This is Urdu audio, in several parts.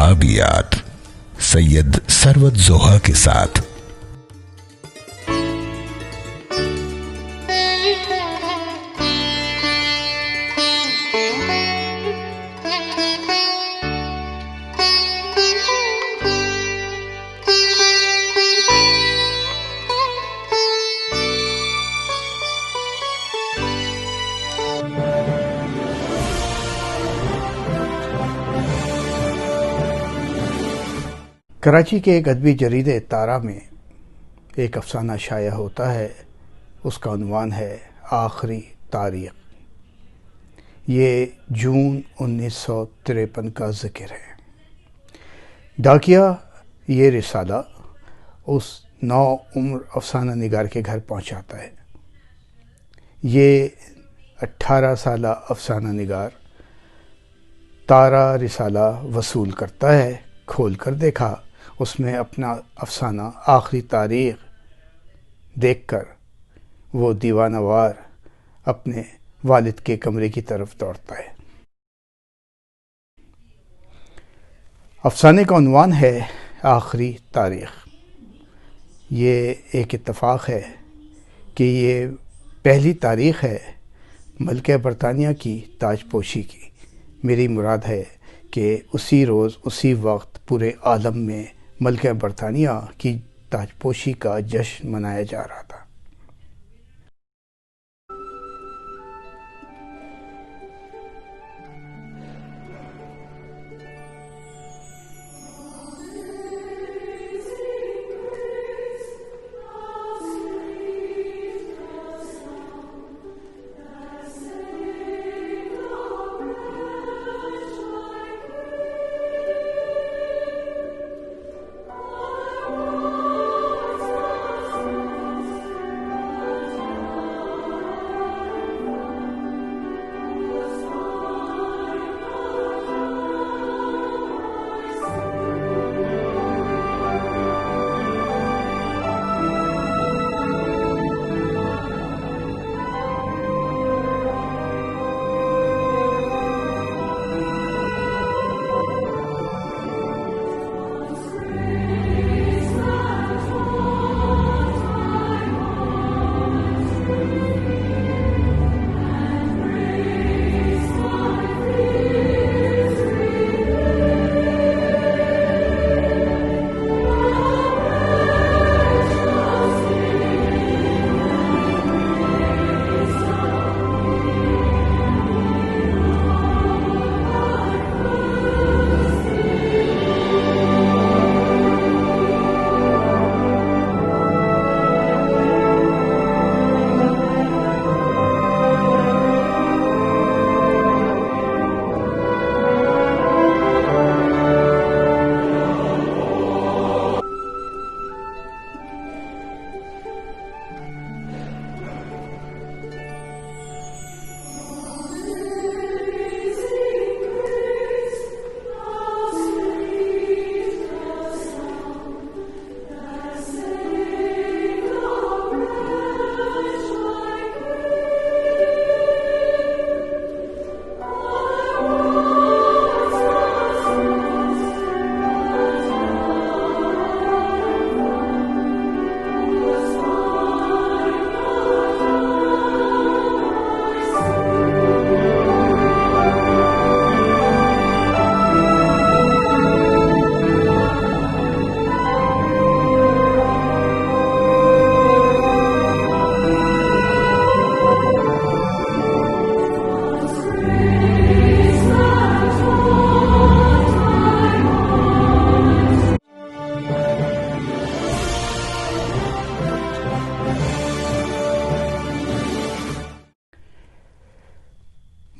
صحابیات سید ثروت زوہا کے ساتھ۔ کراچی کے ایک ادبی جریدے تارا میں ایک افسانہ شائع ہوتا ہے، اس کا عنوان ہے آخری تاریخ۔ یہ جون 1953 کا ذکر ہے۔ ڈاکیہ یہ رسالہ اس نو عمر افسانہ نگار کے گھر پہنچاتا ہے۔ یہ 18 سالہ افسانہ نگار تارا رسالہ وصول کرتا ہے۔ کھول کر دیکھا، اس میں اپنا افسانہ آخری تاریخ دیکھ کر وہ دیوانہ وار اپنے والد کے کمرے کی طرف دوڑتا ہے۔ افسانے کا عنوان ہے آخری تاریخ۔ یہ ایک اتفاق ہے کہ یہ پہلی تاریخ ہے ملکہ برطانیہ کی تاج پوشی کی۔ میری مراد ہے کہ اسی روز اسی وقت پورے عالم میں ملکہ برطانیہ کی تاج پوشی کا جشن منایا جا رہا تھا۔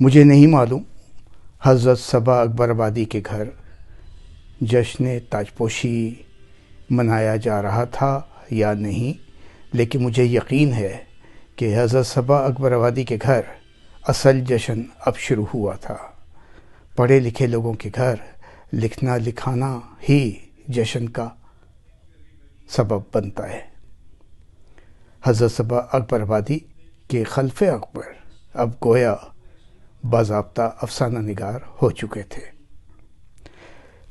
مجھے نہیں معلوم حضرت صبا اکبر آبادی کے گھر جشن تاج پوشی منایا جا رہا تھا یا نہیں، لیکن مجھے یقین ہے کہ حضرت صبا اکبر آبادی کے گھر اصل جشن اب شروع ہوا تھا۔ پڑھے لکھے لوگوں کے گھر لکھنا لکھانا ہی جشن کا سبب بنتا ہے۔ حضرت صبا اکبر آبادی کے خلف اکبر اب گویا باضابطہ افسانہ نگار ہو چکے تھے۔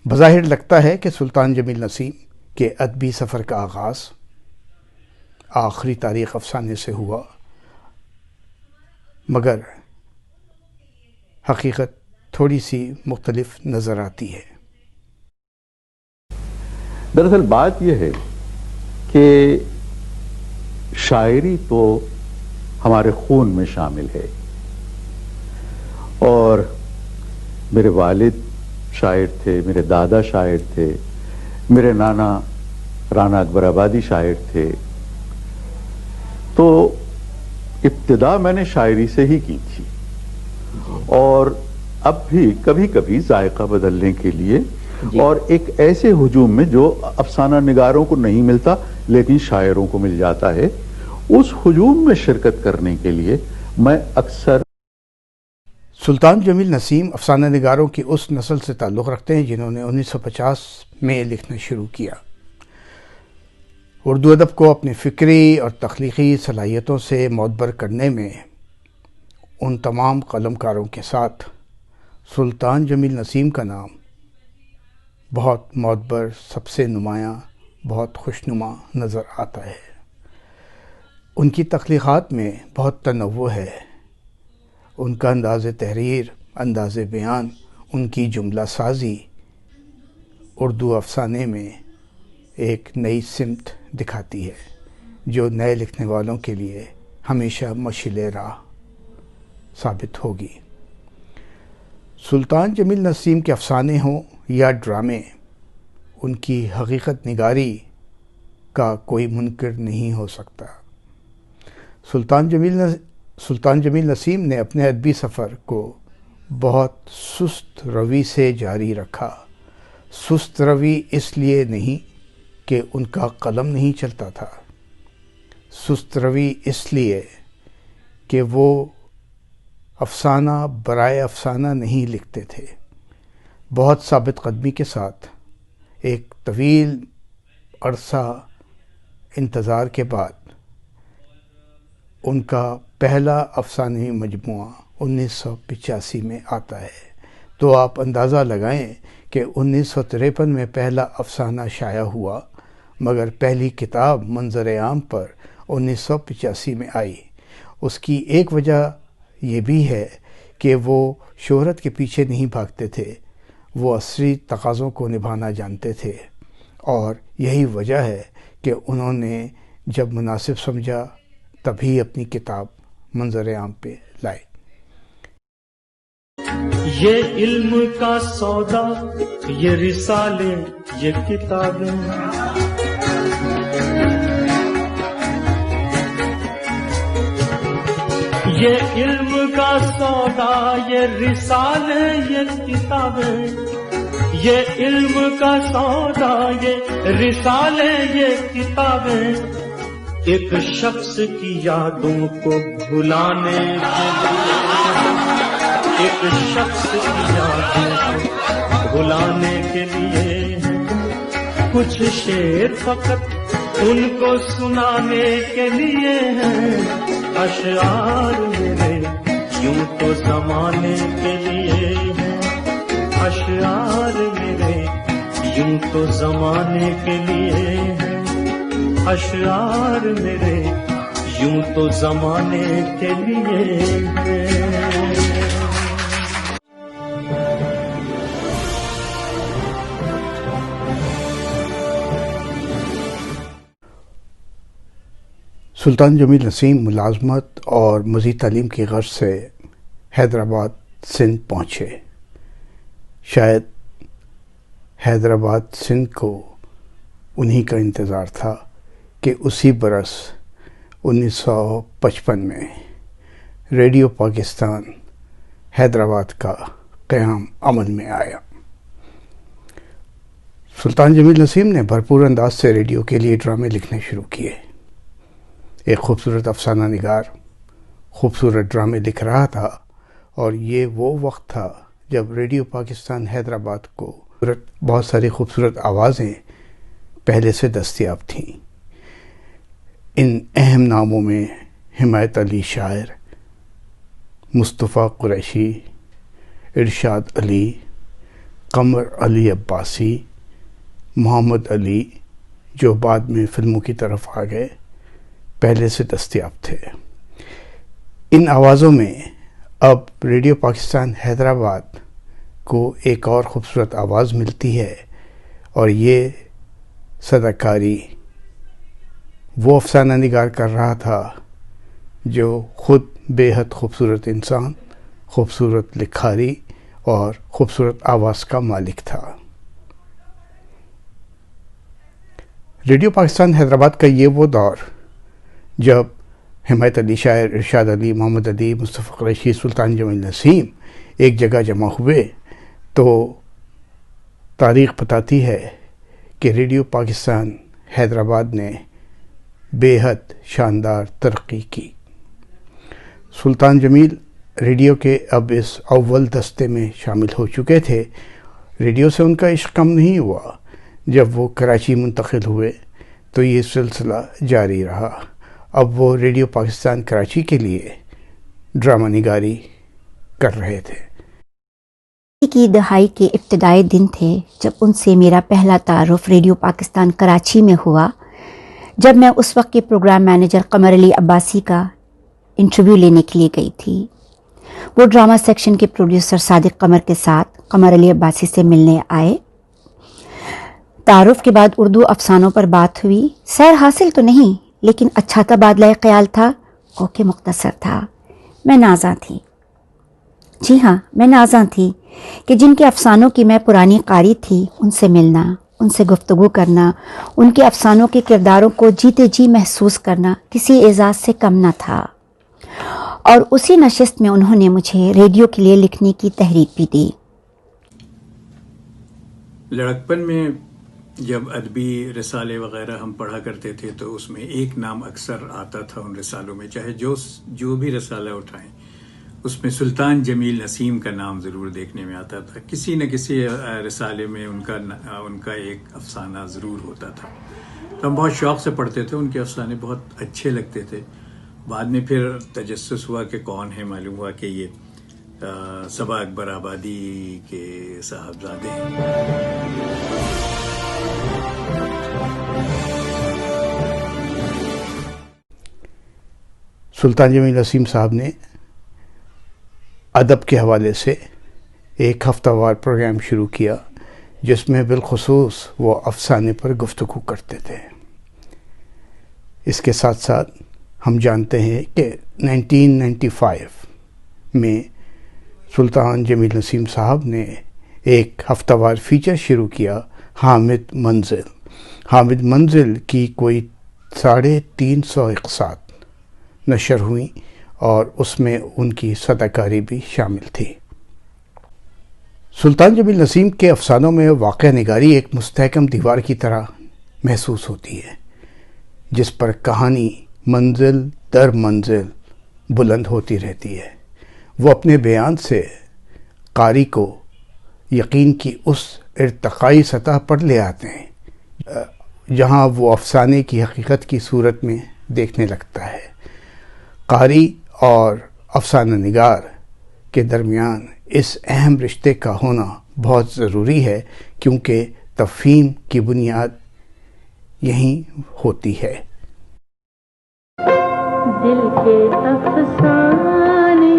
بظاہر لگتا ہے کہ سلطان جمیل نسیم کے ادبی سفر کا آغاز آخری تاریخ افسانے سے ہوا، مگر حقیقت تھوڑی سی مختلف نظر آتی ہے۔ دراصل بات یہ ہے کہ شاعری تو ہمارے خون میں شامل ہے، اور میرے والد شاعر تھے، میرے دادا شاعر تھے، میرے نانا رانا اکبر آبادی شاعر تھے، تو ابتدا میں نے شاعری سے ہی کی تھی، اور اب بھی کبھی کبھی ذائقہ بدلنے کے لیے اور ایک ایسے ہجوم میں جو افسانہ نگاروں کو نہیں ملتا لیکن شاعروں کو مل جاتا ہے، اس ہجوم میں شرکت کرنے کے لیے میں اکثر سلطان جمیل نسیم افسانہ نگاروں کی اس نسل سے تعلق رکھتے ہیں جنہوں نے 1950 میں لکھنا شروع کیا۔ اردو ادب کو اپنی فکری اور تخلیقی صلاحیتوں سے معتبر کرنے میں ان تمام قلم کاروں کے ساتھ سلطان جمیل نسیم کا نام بہت معتبر، سب سے نمایاں، بہت خوشنما نظر آتا ہے۔ ان کی تخلیقات میں بہت تنوع ہے۔ ان کا انداز تحریر، انداز بیان، ان کی جملہ سازی اردو افسانے میں ایک نئی سمت دکھاتی ہے جو نئے لکھنے والوں کے لیے ہمیشہ مشعل راہ ثابت ہوگی۔ سلطان جمیل نسیم کے افسانے ہوں یا ڈرامے، ان کی حقیقت نگاری کا کوئی منکر نہیں ہو سکتا۔ سلطان جمیل نسیم نے اپنے ادبی سفر کو بہت سست روی سے جاری رکھا۔ سست روی اس لیے نہیں کہ ان کا قلم نہیں چلتا تھا، سست روی اس لیے کہ وہ افسانہ برائے افسانہ نہیں لکھتے تھے۔ بہت ثابت قدمی کے ساتھ ایک طویل عرصہ انتظار کے بعد ان کا پہلا افسانوی مجموعہ 1985 میں آتا ہے، تو آپ اندازہ لگائیں کہ 1953 میں پہلا افسانہ شائع ہوا، مگر پہلی کتاب منظر عام پر 1985 میں آئی۔ اس کی ایک وجہ یہ بھی ہے کہ وہ شہرت کے پیچھے نہیں بھاگتے تھے، وہ عصری تقاضوں کو نبھانا جانتے تھے، اور یہی وجہ ہے کہ انہوں نے جب مناسب سمجھا تبھی اپنی کتاب منظر عام پہ لائے۔ یہ علم کا سودا، یہ رسالے، یہ کتابیں، یہ علم کا سودا، یہ رسالے، یہ کتابیں، یہ علم کا سودا، یہ رسالے، یہ کتابیں، ایک شخص کی یادوں کو بھلانے کے لیے، ایک شخص کی یادوں کو بھلانے کے لیے، کچھ شعر فقط ان کو سنانے کے لیے ہیں، اشعار میرے یوں تو زمانے کے لیے ہیں، اشعار میرے یوں تو زمانے کے لیے ہیں، اشعار میرے یوں تو زمانے کے لیے ہیں۔ سلطان جمیل نسیم ملازمت اور مزید تعلیم کی غرض سے حیدرآباد سندھ پہنچے۔ شاید حیدرآباد سندھ کو انہی کا انتظار تھا کہ اسی برس 1955 میں ریڈیو پاکستان حیدرآباد کا قیام عمل میں آیا۔ سلطان جمیل نسیم نے بھرپور انداز سے ریڈیو کے لیے ڈرامے لکھنے شروع کیے۔ ایک خوبصورت افسانہ نگار خوبصورت ڈرامے لکھ رہا تھا، اور یہ وہ وقت تھا جب ریڈیو پاکستان حیدرآباد کو بہت ساری خوبصورت آوازیں پہلے سے دستیاب تھیں۔ ان اہم ناموں میں حمایت علی شاعر، مصطفیٰ قریشی، ارشاد علی، قمر علی عباسی، محمد علی جو بعد میں فلموں کی طرف آ گئے، پہلے سے دستیاب تھے۔ ان آوازوں میں اب ریڈیو پاکستان حیدرآباد کو ایک اور خوبصورت آواز ملتی ہے، اور یہ صداکاری وہ افسانہ نگار کر رہا تھا جو خود بے حد خوبصورت انسان، خوبصورت لکھاری اور خوبصورت آواز کا مالک تھا۔ ریڈیو پاکستان حیدرآباد کا یہ وہ دور جب حمایت علی شاعر، ارشاد علی، محمد علی، مصطفیٰ قریشی، سلطان جمیل نسیم ایک جگہ جمع ہوئے، تو تاریخ بتاتی ہے کہ ریڈیو پاکستان حیدرآباد نے بے حد شاندار ترقی کی۔ سلطان جمیل ریڈیو کے اب اس اول دستے میں شامل ہو چکے تھے۔ ریڈیو سے ان کا عشق کم نہیں ہوا۔ جب وہ کراچی منتقل ہوئے تو یہ سلسلہ جاری رہا۔ اب وہ ریڈیو پاکستان کراچی کے لیے ڈرامہ نگاری کر رہے تھے۔ کی دہائی کے ابتدائی دن تھے جب ان سے میرا پہلا تعارف ریڈیو پاکستان کراچی میں ہوا، جب میں اس وقت کے پروگرام مینیجر قمر علی عباسی کا انٹرویو لینے کے لیے گئی تھی۔ وہ ڈرامہ سیکشن کے پروڈیوسر صادق قمر کے ساتھ قمر علی عباسی سے ملنے آئے۔ تعارف کے بعد اردو افسانوں پر بات ہوئی۔ سیر حاصل تو نہیں، لیکن اچھا تبادلہ خیال تھا، اوکے مختصر تھا۔ میں نازاں تھی، جی ہاں میں نازاں تھی کہ جن کے افسانوں کی میں پرانی قاری تھی، ان سے ملنا، ان سے گفتگو کرنا، ان کے افسانوں کے کرداروں کو جیتے جی محسوس کرنا کسی اعزاز سے کم نہ تھا۔ اور اسی نشست میں انہوں نے مجھے ریڈیو کے لیے لکھنے کی تحریک بھی دی۔ لڑکپن میں جب ادبی رسالے وغیرہ ہم پڑھا کرتے تھے تو اس میں ایک نام اکثر آتا تھا ان رسالوں میں، چاہے جو بھی رسالہ اٹھائیں اس میں سلطان جمیل نسیم کا نام ضرور دیکھنے میں آتا تھا۔ کسی نہ کسی رسالے میں ان کا ایک افسانہ ضرور ہوتا تھا، تو ہم بہت شوق سے پڑھتے تھے۔ ان کے افسانے بہت اچھے لگتے تھے۔ بعد میں پھر تجسس ہوا کہ کون ہے، معلوم ہوا کہ یہ صبا اکبر آبادی کے صاحبزادے ہیں۔ سلطان جمیل نسیم صاحب نے ادب کے حوالے سے ایک ہفتہ وار پروگرام شروع کیا، جس میں بالخصوص وہ افسانے پر گفتگو کرتے تھے۔ اس کے ساتھ ساتھ ہم جانتے ہیں کہ 1995 میں سلطان جمیل نسیم صاحب نے ایک ہفتہ وار فیچر شروع کیا، حامد منزل۔ حامد منزل کی کوئی 350 اقساط نشر ہوئیں، اور اس میں ان کی صداکاری بھی شامل تھی۔ سلطان جمیل نسیم کے افسانوں میں واقعہ نگاری ایک مستحکم دیوار کی طرح محسوس ہوتی ہے، جس پر کہانی منزل در منزل بلند ہوتی رہتی ہے۔ وہ اپنے بیان سے قاری کو یقین کی اس ارتقائی سطح پر لے آتے ہیں جہاں وہ افسانے کی حقیقت کی صورت میں دیکھنے لگتا ہے۔ قاری اور افسانہ نگار کے درمیان اس اہم رشتے کا ہونا بہت ضروری ہے، کیونکہ تفہیم کی بنیاد یہیں ہوتی ہے۔ دل کے افسانے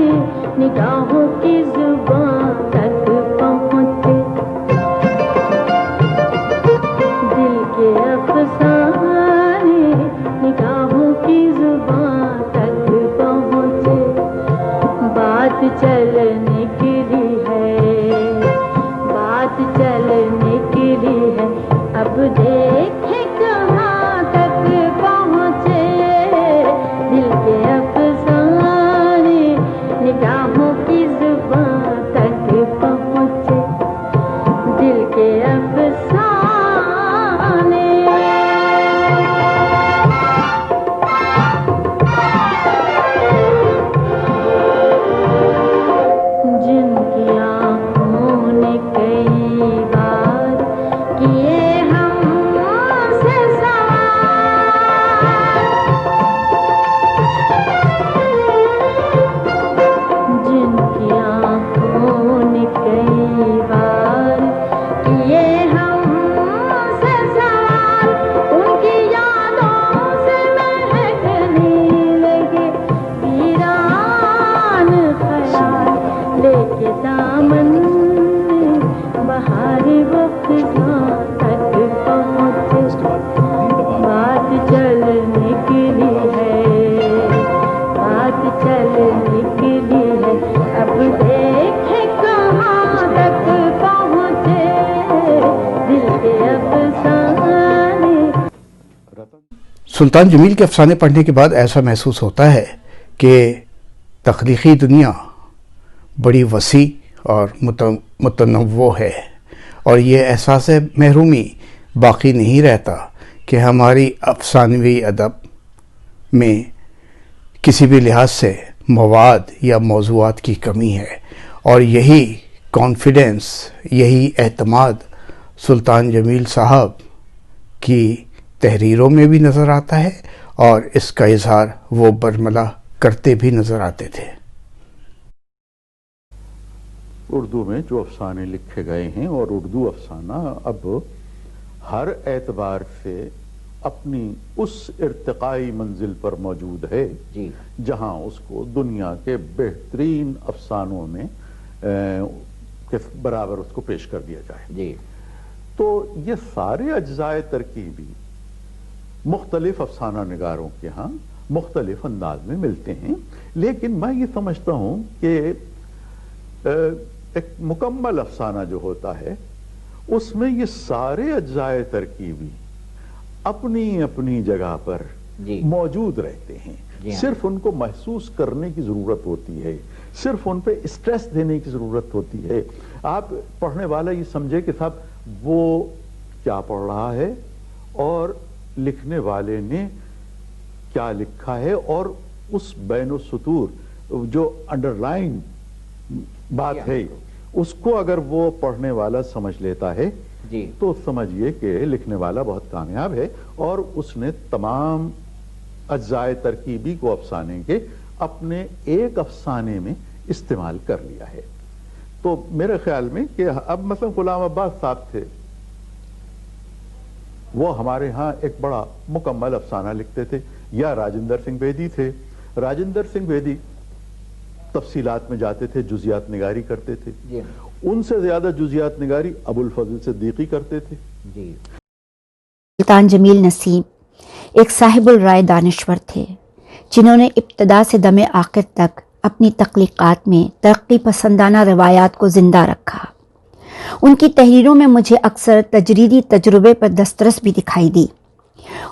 نگاہوں کی زبان تک پہنچے، دل کے افسانے نگاہوں کی زبان تک پہنچے، بات چل نکلی ہے، بات چل نکلی ہے، اب دیکھیں کہاں تک پہنچے، دل کے افسانے نگاہوں کی زبان سلطان جمیل کے افسانے پڑھنے کے بعد ایسا محسوس ہوتا ہے کہ تخلیقی دنیا بڑی وسیع اور متنوع ہے، اور یہ احساس محرومی باقی نہیں رہتا کہ ہماری افسانوی ادب میں کسی بھی لحاظ سے مواد یا موضوعات کی کمی ہے، اور یہی کانفیڈنس، یہی اعتماد سلطان جمیل صاحب کی تحریروں میں بھی نظر آتا ہے، اور اس کا اظہار وہ برملا کرتے بھی نظر آتے تھے۔ اردو میں جو افسانے لکھے گئے ہیں، اور اردو افسانہ اب ہر اعتبار سے اپنی اس ارتقائی منزل پر موجود ہے جہاں اس کو دنیا کے بہترین افسانوں میں کے برابر اس کو پیش کر دیا جائے۔ تو یہ سارے اجزائے ترکیبی مختلف افسانہ نگاروں کے ہاں مختلف انداز میں ملتے ہیں، لیکن میں یہ سمجھتا ہوں کہ ایک مکمل افسانہ جو ہوتا ہے اس میں یہ سارے اجزائے ترکیبی اپنی اپنی جگہ پر موجود رہتے ہیں، صرف ان کو محسوس کرنے کی ضرورت ہوتی ہے، صرف ان پہ اسٹریس دینے کی ضرورت ہوتی ہے۔ آپ پڑھنے والا یہ سمجھے کہ صاحب وہ کیا پڑھ رہا ہے اور لکھنے والے نے کیا لکھا ہے، اور اس بین السطور جو انڈر لائن بات ہے اس کو اگر وہ پڑھنے والا سمجھ لیتا ہے تو سمجھئے کہ لکھنے والا بہت کامیاب ہے، اور اس نے تمام اجزائے ترکیبی کو افسانے کے اپنے ایک افسانے میں استعمال کر لیا ہے۔ تو میرے خیال میں کہ اب مثلا غلام عباس صاحب تھے، وہ ہمارے ہاں ایک بڑا مکمل افسانہ لکھتے تھے، یا راجندر سنگھ بیدی تھے۔ راجندر سنگھ بیدی تفصیلات میں جاتے تھے، جزیات نگاری کرتے تھے، ان سے زیادہ جزیات نگاری ابو الفضل صدیقی کرتے تھے۔ سلطان جمیل نسیم ایک صاحب الرائے دانشور تھے، جنہوں نے ابتدا سے دم آخر تک اپنی تخلیقات میں ترقی پسندانہ روایات کو زندہ رکھا۔ ان کی تحریروں میں مجھے اکثر تجریدی تجربے پر دسترس بھی دکھائی دی،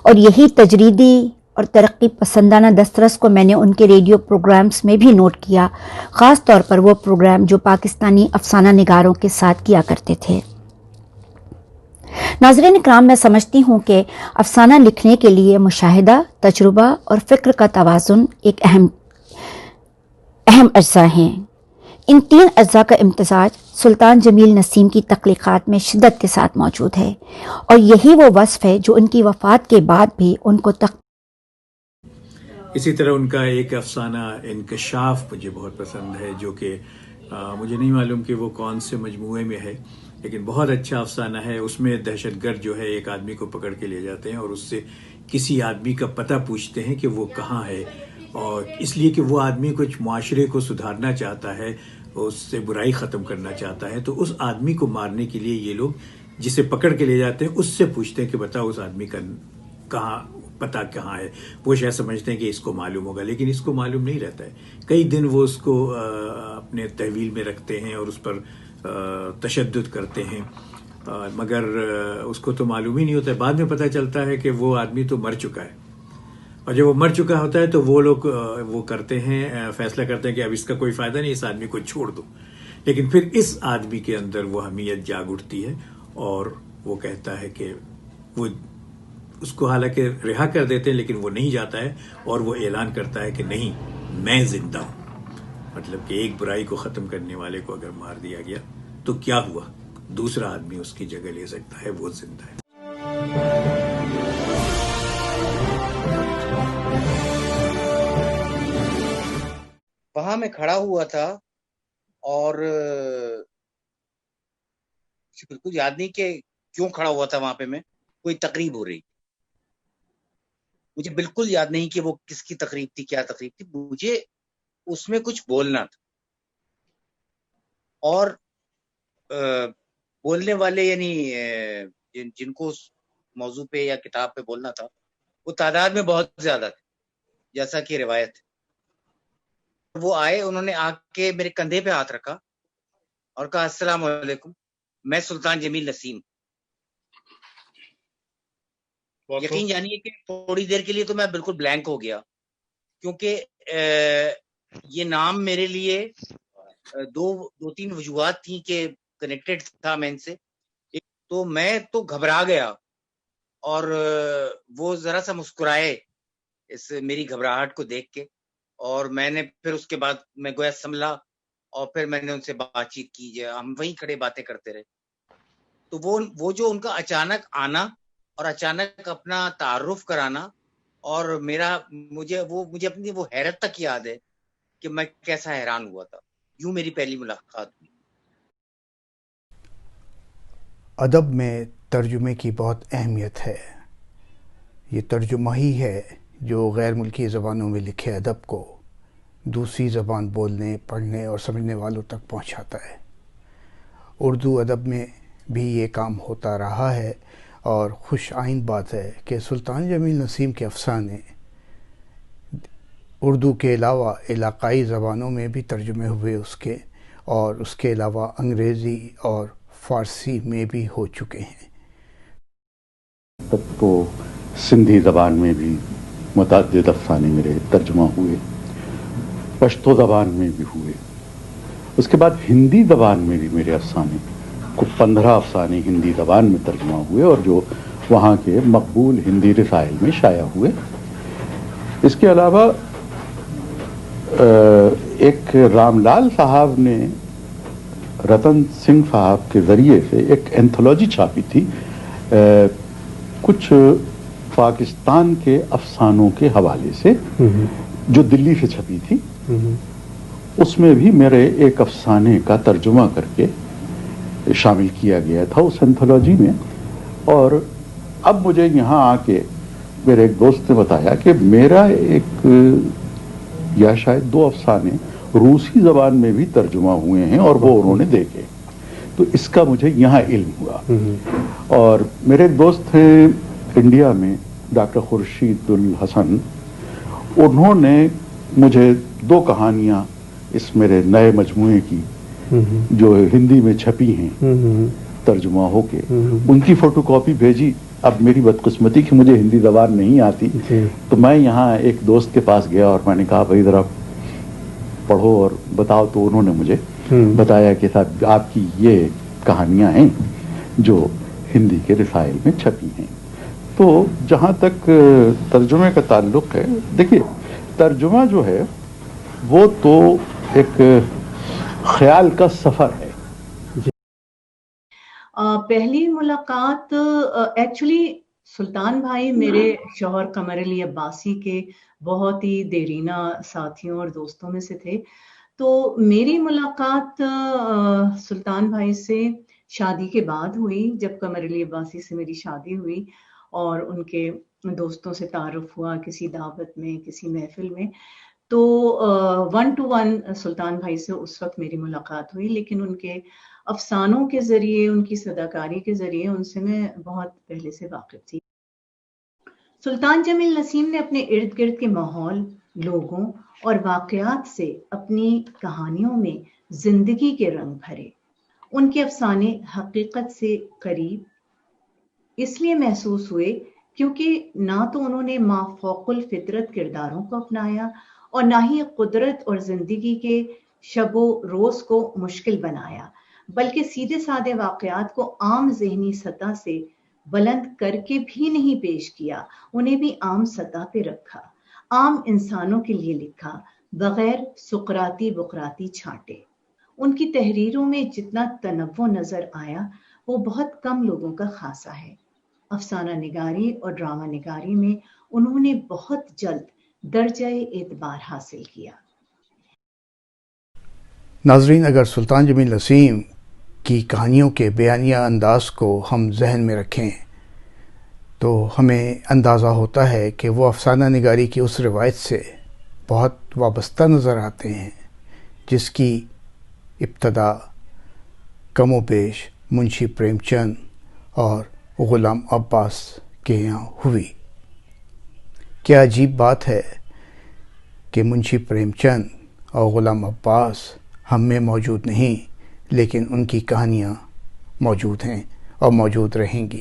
اور یہی تجریدی اور ترقی پسندانہ دسترس کو میں نے ان کے ریڈیو پروگرامز میں بھی نوٹ کیا، خاص طور پر وہ پروگرام جو پاکستانی افسانہ نگاروں کے ساتھ کیا کرتے تھے۔ ناظرین اکرام، میں سمجھتی ہوں کہ افسانہ لکھنے کے لیے مشاہدہ، تجربہ اور فکر کا توازن ایک اہم اجزاء ہیں۔ ان تین اجزاء کا امتزاج سلطان جمیل نسیم کی تخلیقات میں شدت کے ساتھ موجود ہے، اور یہی وہ وصف ہے جو ان کی وفات کے بعد بھی ان کو اسی طرح ان کا ایک افسانہ انکشاف مجھے بہت پسند ہے، جو کہ مجھے نہیں معلوم کہ وہ کون سے مجموعے میں ہے، لیکن بہت اچھا افسانہ ہے۔ اس میں دہشت گرد جو ہے ایک آدمی کو پکڑ کے لے جاتے ہیں اور اس سے کسی آدمی کا پتہ پوچھتے ہیں کہ وہ کہاں ہے، اور اس لیے کہ وہ آدمی کچھ معاشرے کو سدھارنا چاہتا ہے، اس سے برائی ختم کرنا چاہتا ہے، تو اس آدمی کو مارنے کے لیے یہ لوگ جسے پکڑ کے لے جاتے ہیں اس سے پوچھتے ہیں کہ بتاؤ اس آدمی کا کہاں پتہ کہاں ہے۔ وہ شاید سمجھتے ہیں کہ اس کو معلوم ہوگا، لیکن اس کو معلوم نہیں رہتا ہے۔ کئی دن وہ اس کو اپنے تحویل میں رکھتے ہیں اور اس پر تشدد کرتے ہیں، مگر اس کو تو معلوم ہی نہیں ہوتا ہے۔ بعد میں پتہ چلتا ہے کہ وہ آدمی تو مر چکا ہے، اور جب وہ مر چکا ہوتا ہے تو وہ لوگ وہ کرتے ہیں، فیصلہ کرتے ہیں کہ اب اس کا کوئی فائدہ نہیں، اس آدمی کو چھوڑ دو۔ لیکن پھر اس آدمی کے اندر وہ حمیت جاگ اٹھتی ہے، اور وہ کہتا ہے کہ وہ اس کو حالانکہ رہا کر دیتے ہیں، لیکن وہ نہیں جاتا ہے، اور وہ اعلان کرتا ہے کہ نہیں، میں زندہ ہوں۔ مطلب کہ ایک برائی کو ختم کرنے والے کو اگر مار دیا گیا تو کیا ہوا، دوسرا آدمی اس کی جگہ لے سکتا ہے، وہ زندہ ہے۔ وہاں میں کھڑا ہوا تھا، اور بالکل یاد نہیں کہ کیوں کھڑا ہوا تھا وہاں پہ، میں کوئی تقریب ہو رہی، مجھے بالکل یاد نہیں کہ وہ کس کی تقریب تھی، کیا تقریب تھی، مجھے اس میں کچھ بولنا تھا، اور بولنے والے یعنی جن کو اس موضوع پہ یا کتاب پہ بولنا تھا وہ تعداد میں بہت زیادہ تھے، جیسا کہ روایت ہے۔ وہ آئے، انہوں نے آ کے میرے کندھے پہ ہاتھ رکھا اور کہا السلام علیکم، میں سلطان جمیل نسیم۔ یقین جانیے کہ تھوڑی دیر کے لیے تو میں بالکل بلینک ہو گیا، کیونکہ یہ نام میرے لیے دو تین وجوہات تھیں کہ کنیکٹڈ تھا میں ان سے. تو میں تو گھبرا گیا اور وہ ذرا سا مسکرائے اس میری گھبراہٹ کو دیکھ کے، اور میں نے پھر اس کے بعد میں گویا سنبھلا اور پھر میں نے ان سے بات چیت کی، ہم وہیں کھڑے باتیں کرتے رہے. تو وہ جو ان کا اچانک آنا اور اچانک اپنا تعارف کرانا، اور مجھے اپنی وہ حیرت تک یاد ہے کہ میں کیسا حیران ہوا تھا. یوں میری پہلی ملاقات ہوئی. ادب میں ترجمے کی بہت اہمیت ہے. یہ ترجمہ ہی ہے جو غیر ملکی زبانوں میں لکھے ادب کو دوسری زبان بولنے، پڑھنے اور سمجھنے والوں تک پہنچاتا ہے. اردو ادب میں بھی یہ کام ہوتا رہا ہے، اور خوش آئند بات ہے کہ سلطان جمیل نسیم کے افسانے اردو کے علاوہ علاقائی زبانوں میں بھی ترجمے ہوئے اس کے، اور اس کے علاوہ انگریزی اور فارسی میں بھی ہو چکے ہیں. تب تو سندھی زبان میں بھی متعدد افسانے میرے ترجمہ ہوئے، پشتو زبان میں بھی ہوئے. اس کے بعد ہندی زبان میں بھی میرے افسانے 15 افسانے ہندی زبان میں ترجمہ ہوئے، اور جو وہاں کے مقبول ہندی رسائل میں شائع ہوئے. اس کے علاوہ ایک رام لال صاحب نے رتن سنگھ صاحب کے ذریعے سے ایک اینتھولوجی چھاپی تھی، کچھ پاکستان کے افسانوں کے حوالے سے، جو دلی سے چھپی تھی. اس میں بھی میرے ایک افسانے کا ترجمہ کر کے شامل کیا گیا تھا اس اینتھولوجی میں. اور اب مجھے یہاں آ کے میرے ایک دوست نے بتایا کہ میرا ایک یا شاید 2 افسانے روسی زبان میں بھی ترجمہ ہوئے ہیں، اور وہ انہوں نے دیکھے. تو اس کا مجھے یہاں علم ہوا. اور میرے ایک دوست ہیں انڈیا میں، ڈاکٹر خورشید الحسن، انہوں نے مجھے 2 کہانیاں اس میرے نئے مجموعے کی جو ہندی میں چھپی ہیں ترجمہ ہو کے، ان کی فوٹو کاپی بھیجی. اب میری بدقسمتی کہ مجھے ہندی زبان نہیں آتی، تو میں یہاں ایک دوست کے پاس گیا اور میں نے کہا بھائی ذرا پڑھو اور بتاؤ. تو انہوں نے مجھے بتایا کہ صاحب آپ کی یہ کہانیاں ہیں جو ہندی کے رسائل میں چھپی ہیں. تو جہاں تک ترجمے کا تعلق ہے، دیکھیے ترجمہ جو ہے وہ تو ایک خیال کا سفر ہے. پہلی ملاقات ایکچولی سلطان بھائی میرے شوہر قمر علی عباسی کے بہت ہی دیرینہ ساتھیوں اور دوستوں میں سے تھے. تو میری ملاقات سلطان بھائی سے شادی کے بعد ہوئی، جب قمر علی عباسی سے میری شادی ہوئی اور ان کے دوستوں سے تعارف ہوا کسی دعوت میں، کسی محفل میں. تو 1 to 1 سلطان بھائی سے اس وقت میری ملاقات ہوئی، لیکن ان کے افسانوں کے ذریعے، ان کی صداکاری کے ذریعے ان سے میں بہت پہلے سے واقف تھی. سلطان جمیل نسیم نے اپنے ارد گرد کے ماحول، لوگوں اور واقعات سے اپنی کہانیوں میں زندگی کے رنگ بھرے. ان کے افسانے حقیقت سے قریب اس لیے محسوس ہوئے کیونکہ نہ تو انہوں نے مافوق الفطرت کرداروں کو اپنایا، اور نہ ہی قدرت اور زندگی کے شب و روز کو مشکل بنایا، بلکہ سیدھے سادے واقعات کو عام ذہنی سطح سے بلند کر کے بھی نہیں پیش کیا، انہیں بھی عام سطح پہ رکھا، عام انسانوں کے لیے لکھا، بغیر سقراطی بقراطی چھانٹے. ان کی تحریروں میں جتنا تنوع نظر آیا وہ بہت کم لوگوں کا خاصہ ہے. افسانہ نگاری اور ڈرامہ نگاری میں انہوں نے بہت جلد درجہ اعتبار حاصل کیا. ناظرین، اگر سلطان جمیل نسیم کی کہانیوں کے بیانیہ انداز کو ہم ذہن میں رکھیں تو ہمیں اندازہ ہوتا ہے کہ وہ افسانہ نگاری کی اس روایت سے بہت وابستہ نظر آتے ہیں جس کی ابتدا کم و بیش منشی پریم چند اور غلام عباس کے یہاں ہوئی. کیا عجیب بات ہے کہ منشی پریم چند اور غلام عباس ہم میں موجود نہیں، لیکن ان کی کہانیاں موجود ہیں اور موجود رہیں گی.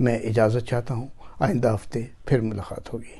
میں اجازت چاہتا ہوں، آئندہ ہفتے پھر ملاقات ہوگی۔